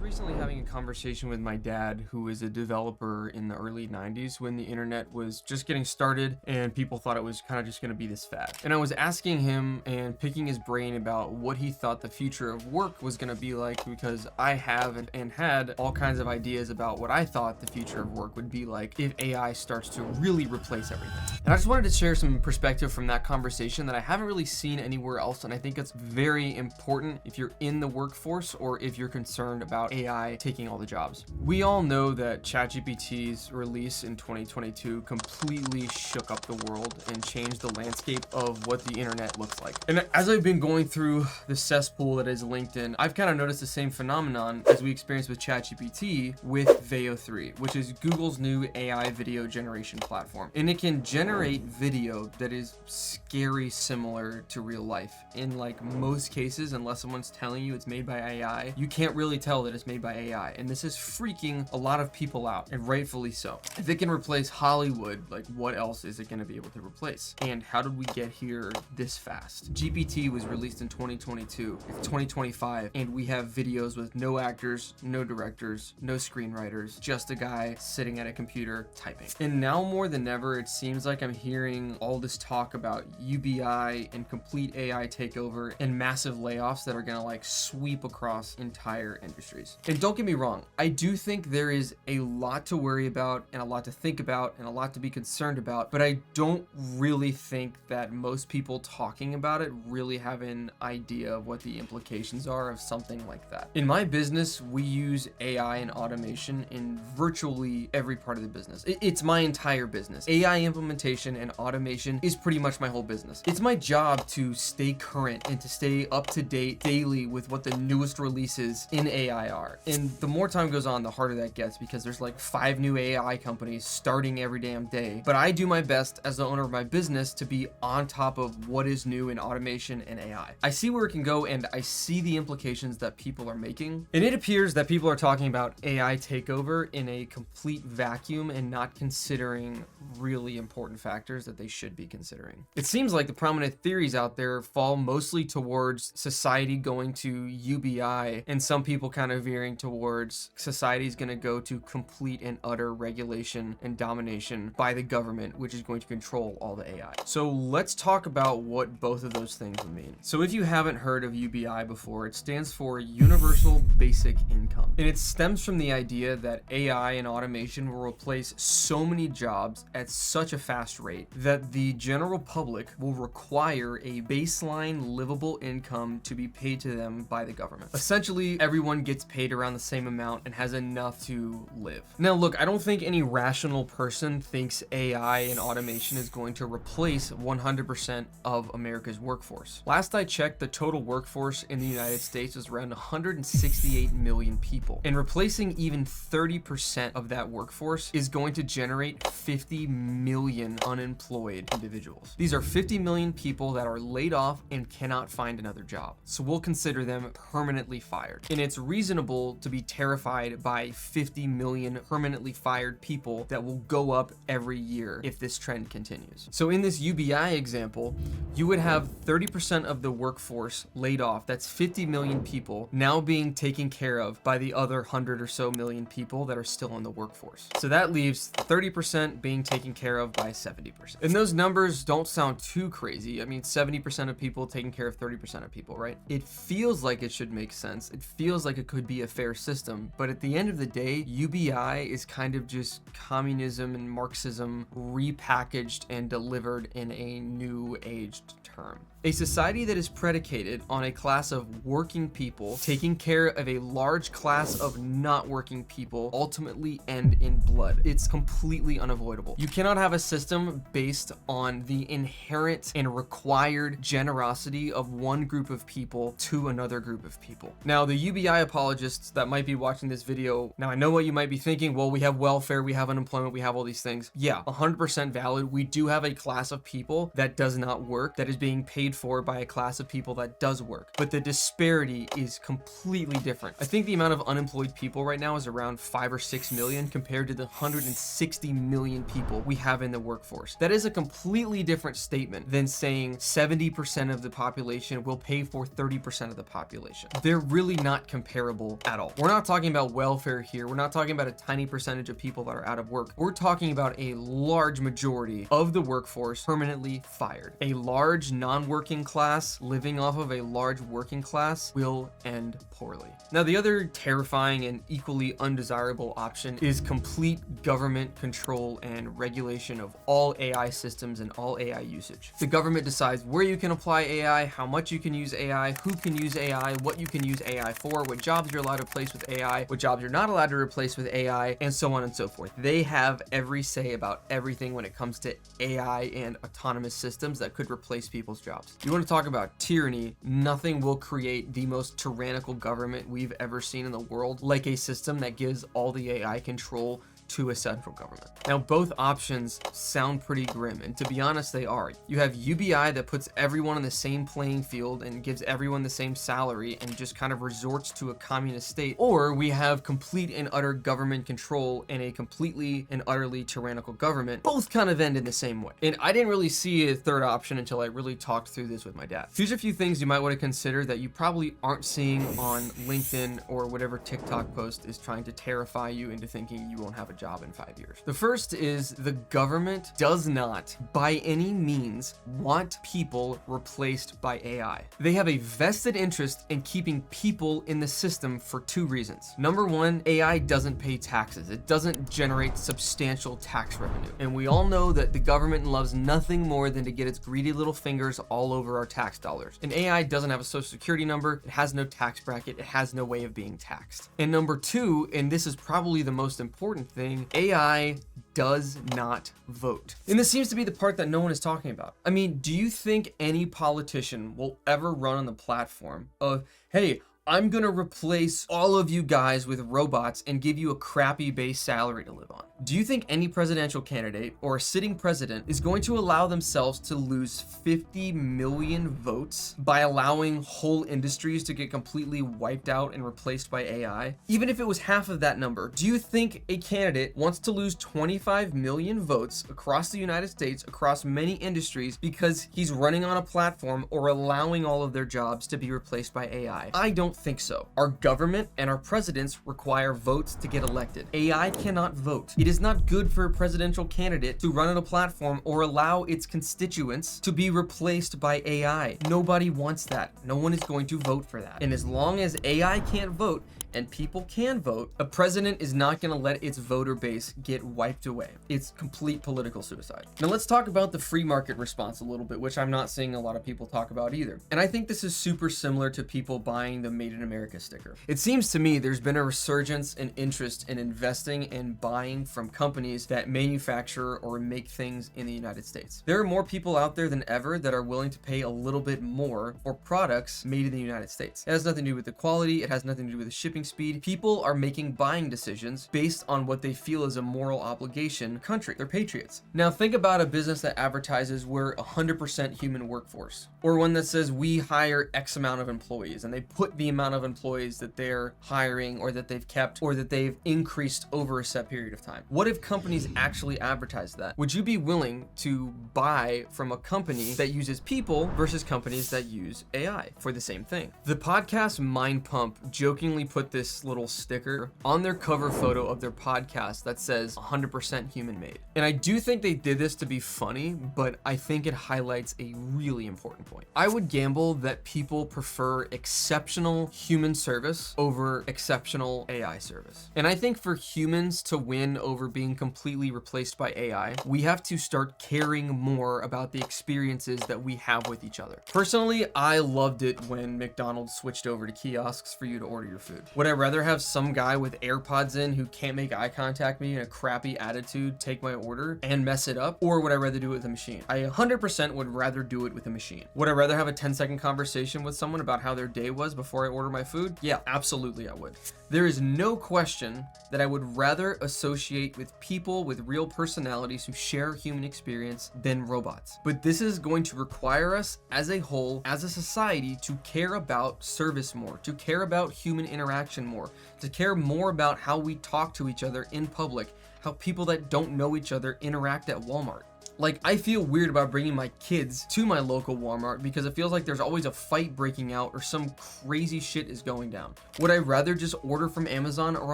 recently having a conversation with my dad, who is a developer in the early 90s when the internet was just getting started and people thought it was kind of just going to be this fad. And I was asking him and picking his brain about what he thought the future of work was going to be like, because I have and had all kinds of ideas about what I thought the future of work would be like if AI starts to really replace everything. And I just wanted to share some perspective from that conversation that I haven't really seen anywhere else, and I think it's very important if you're in the workforce or if you're concerned about AI taking all the jobs. We all know that ChatGPT's release in 2022 completely shook up the world and changed the landscape of what the internet looks like. And as I've been going through the cesspool that is LinkedIn, I've kind of noticed the same phenomenon as we experienced with ChatGPT with Veo 3, which is Google's new AI video generation platform. And it can generate video that is scary similar to real life. In like most cases, unless someone's telling you it's made by AI, you can't really tell that it's made by AI. And this is freaking a lot of people out, and rightfully so. If it can replace Hollywood, like what else is it going to be able to replace? And how did we get here this fast? GPT was released in 2022, it's 2025, and we have videos with no actors, no directors, no screenwriters, just a guy sitting at a computer typing. And now more than ever, it seems like I'm hearing all this talk about UBI and complete AI takeover and massive layoffs that are going to like sweep across entire industries. And don't get me wrong, I do think there is a lot to worry about and a lot to think about and a lot to be concerned about, but I don't really think that most people talking about it really have an idea of what the implications are of something like that. In my business, we use AI and automation in virtually every part of the business. It's my entire business. AI implementation and automation is pretty much my whole business. It's my job to stay current and to stay up to date daily with what the newest releases in AI are. And the more time goes on, the harder that gets, because there's like 5 new AI companies starting every damn day. But I do my best as the owner of my business to be on top of what is new in automation and AI. I see where it can go, and I see the implications that people are making. And it appears that people are talking about AI takeover in a complete vacuum and not considering really important factors that they should be considering. It seems like the prominent theories out there fall mostly towards society going to UBI, and some people kind of veering towards society's going to go to complete and utter regulation and domination by the government, which is going to control all the AI. So let's talk about what both of those things mean. So if you haven't heard of UBI before, it stands for Universal Basic Income. And it stems from the idea that AI and automation will replace so many jobs at such a fast rate that the general public will require a baseline livable income to be paid to them by the government. Essentially, everyone gets paid around the same amount and has enough to live. Now, look, I don't think any rational person thinks AI and automation is going to replace 100% of America's workforce. Last I checked, the total workforce in the United States is around 168 million people. And replacing even 30% of that workforce is going to generate 50 million unemployed individuals. These are 50 million people that are laid off and cannot find another job. So we'll consider them permanently fired. And it's reasonable to be terrified by 50 million permanently fired people that will go up every year if this trend continues. So in this UBI example, you would have 30% of the workforce laid off. That's 50 million people now being taken care of by the other 100 or so million people that are still in the workforce. So that leaves 30% being taken care of by 70%. And those numbers don't sound too crazy. I mean, 70% of people taking care of 30% of people, right? It feels like it should make sense. It feels like it could be a fair system. But at the end of the day, UBI is kind of just communism and Marxism repackaged and delivered in a new aged term. A society that is predicated on a class of working people taking care of a large class of not working people ultimately end in blood. It's completely unavoidable. You cannot have a system based on the inherent and required generosity of one group of people to another group of people. Now, the UBI apologists that might be watching this video, now I know what you might be thinking, well, we have welfare, we have unemployment, we have all these things. Yeah, 100% valid. We do have a class of people that does not work, that is being paid paid for by a class of people that does work, but the disparity is completely different. I think the amount of unemployed people right now is around 5 or 6 million compared to the 160 million people we have in the workforce. That is a completely different statement than saying 70% of the population will pay for 30% of the population. They're really not comparable at all. We're not talking about welfare here. We're not talking about a tiny percentage of people that are out of work. We're talking about a large majority of the workforce permanently fired. A large non-working class living off of a large working class will end poorly. Now, the other terrifying and equally undesirable option is complete government control and regulation of all AI systems and all AI usage. The government decides where you can apply AI, how much you can use AI, who can use AI, what you can use AI for, what jobs you're allowed to replace with AI, what jobs you're not allowed to replace with AI, and so on and so forth. They have every say about everything when it comes to AI and autonomous systems that could replace people's jobs. You want to talk about tyranny? Nothing will create the most tyrannical government we've ever seen in the world like a system that gives all the AI control to a central government. Now, both options sound pretty grim, and to be honest, they are. You have UBI that puts everyone on the same playing field and gives everyone the same salary and just kind of resorts to a communist state, or we have complete and utter government control and a completely and utterly tyrannical government. Both kind of end in the same way. And I didn't really see a third option until I really talked through this with my dad. Here's a few things you might want to consider that you probably aren't seeing on LinkedIn or whatever TikTok post is trying to terrify you into thinking you won't have a job in 5 years. The first is the government does not, by any means, want people replaced by AI. They have a vested interest in keeping people in the system for two reasons. Number one, AI doesn't pay taxes. It doesn't generate substantial tax revenue. And we all know that the government loves nothing more than to get its greedy little fingers all over our tax dollars. And AI doesn't have a social security number. It has no tax bracket. It has no way of being taxed. And number two, and this is probably the most important thing, AI does not vote. And this seems to be the part that no one is talking about. I mean, do you think any politician will ever run on the platform of, hey, I'm gonna replace all of you guys with robots and give you a crappy base salary to live on? Do you think any presidential candidate or a sitting president is going to allow themselves to lose 50 million votes by allowing whole industries to get completely wiped out and replaced by AI? Even if it was half of that number, do you think a candidate wants to lose 25 million votes across the United States, across many industries, because he's running on a platform or allowing all of their jobs to be replaced by AI? I don't think so. Our government and our presidents require votes to get elected. AI cannot vote. It is not good for a presidential candidate to run on a platform or allow its constituents to be replaced by AI. Nobody wants that. No one is going to vote for that. And as long as AI can't vote and people can vote, a president is not going to let its voter base get wiped away. It's complete political suicide. Now let's talk about the free market response a little bit, which I'm not seeing a lot of people talk about either. And I think this is super similar to people buying the Made in America sticker. It seems to me there's been a resurgence in interest in investing and buying from companies that manufacture or make things in the United States. There are more people out there than ever that are willing to pay a little bit more for products made in the United States. It has nothing to do with the quality. It has nothing to do with the shipping speed. People are making buying decisions based on what they feel is a moral obligation. Country, they're patriots. Now think about a business that advertises we're 100% human workforce, or one that says we hire X amount of employees, and they put the amount of employees that they're hiring or that they've kept or that they've increased over a set period of time. What if companies actually advertise that? Would you be willing to buy from a company that uses people versus companies that use AI for the same thing? The podcast Mind Pump jokingly put this little sticker on their cover photo of their podcast that says 100% human made. And I do think they did this to be funny, but I think it highlights a really important point. I would gamble that people prefer exceptional human service over exceptional AI service. And I think for humans to win over being completely replaced by AI, we have to start caring more about the experiences that we have with each other. Personally, I loved it when McDonald's switched over to kiosks for you to order your food. Would I rather have some guy with AirPods in who can't make eye contact with me and a crappy attitude take my order and mess it up? Or would I rather do it with a machine? I 100% would rather do it with a machine. Would I rather have a 10-second conversation with someone about how their day was before I order my food? Yeah, absolutely I would. There is no question that I would rather associate with people with real personalities who share human experience than robots. But this is going to require us as a whole, as a society, to care about service more, to care about human interaction more, to care more about how we talk to each other in public, how people that don't know each other interact at Walmart. Like, I feel weird about bringing my kids to my local Walmart because it feels like there's always a fight breaking out or some crazy shit is going down. Would I rather just order from Amazon or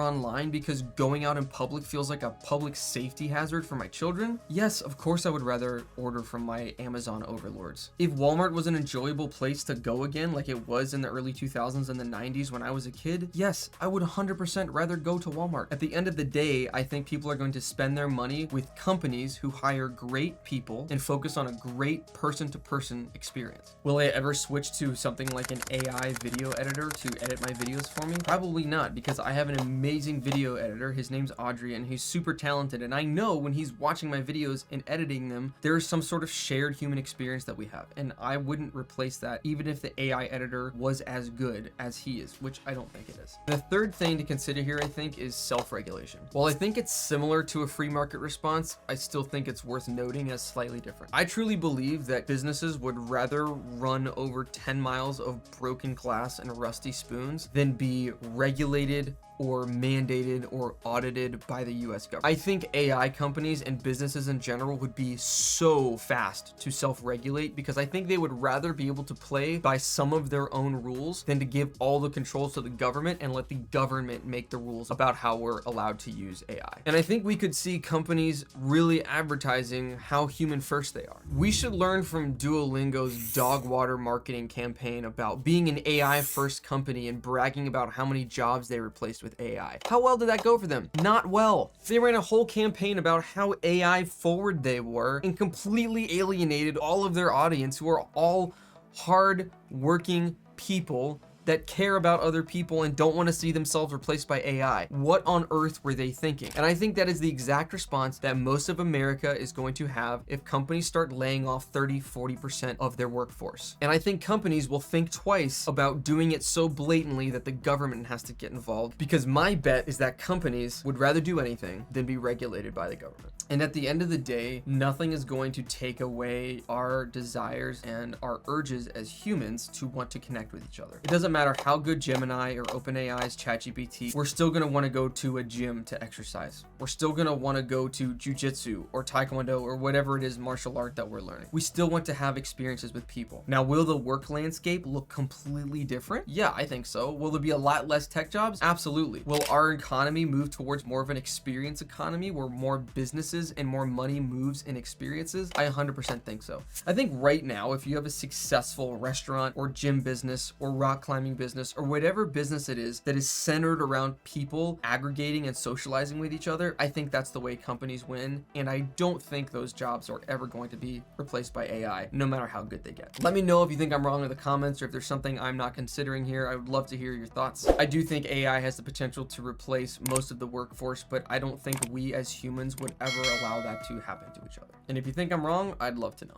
online because going out in public feels like a public safety hazard for my children? Yes, of course I would rather order from my Amazon overlords. If Walmart was an enjoyable place to go again like it was in the early 2000s and the 90s when I was a kid, yes, I would 100% rather go to Walmart. At the end of the day, I think people are going to spend their money with companies who hire great people and focus on a great person-to-person experience. Will I ever switch to something like an AI video editor to edit my videos for me? Probably not, because I have an amazing video editor. His name's Audrey, and he's super talented, and I know when he's watching my videos and editing them, there is some sort of shared human experience that we have, and I wouldn't replace that even if the AI editor was as good as he is, which I don't think it is. The third thing to consider here, I think, is self-regulation. While I think it's similar to a free market response, I still think it's worth noting as slightly different. I truly believe that businesses would rather run over 10 miles of broken glass and rusty spoons than be regulated or mandated or audited by the US government. I think AI companies and businesses in general would be so fast to self-regulate because I think they would rather be able to play by some of their own rules than to give all the controls to the government and let the government make the rules about how we're allowed to use AI. And I think we could see companies really advertising how human first they are. We should learn from Duolingo's dog water marketing campaign about being an AI first company and bragging about how many jobs they replaced with AI. How well did that go for them? Not well. They ran a whole campaign about how AI forward they were and completely alienated all of their audience who are all hard working people that care about other people and don't want to see themselves replaced by AI. What on earth were they thinking? And I think that is the exact response that most of America is going to have if companies start laying off 30-40% of their workforce. And I think companies will think twice about doing it so blatantly that the government has to get involved, because my bet is that companies would rather do anything than be regulated by the government. And at the end of the day, nothing is going to take away our desires and our urges as humans to want to connect with each other. It doesn't matter how good Gemini or OpenAI's ChatGPT, we're still going to want to go to a gym to exercise. We're still going to want to go to jujitsu or taekwondo or whatever it is martial art that we're learning. We still want to have experiences with people. Now, will the work landscape look completely different? Yeah, I think so. Will there be a lot less tech jobs? Absolutely. Will our economy move towards more of an experience economy where more businesses and more money moves in experiences? I 100% think so. I think right now, if you have a successful restaurant or gym business or rock climbing business or whatever business it is that is centered around people aggregating and socializing with each other, I think that's the way companies win. And I don't think those jobs are ever going to be replaced by AI, no matter how good they get. Let me know if you think I'm wrong in the comments or if there's something I'm not considering here. I would love to hear your thoughts. I do think AI has the potential to replace most of the workforce, but I don't think we as humans would ever allow that to happen to each other. And if you think I'm wrong, I'd love to know.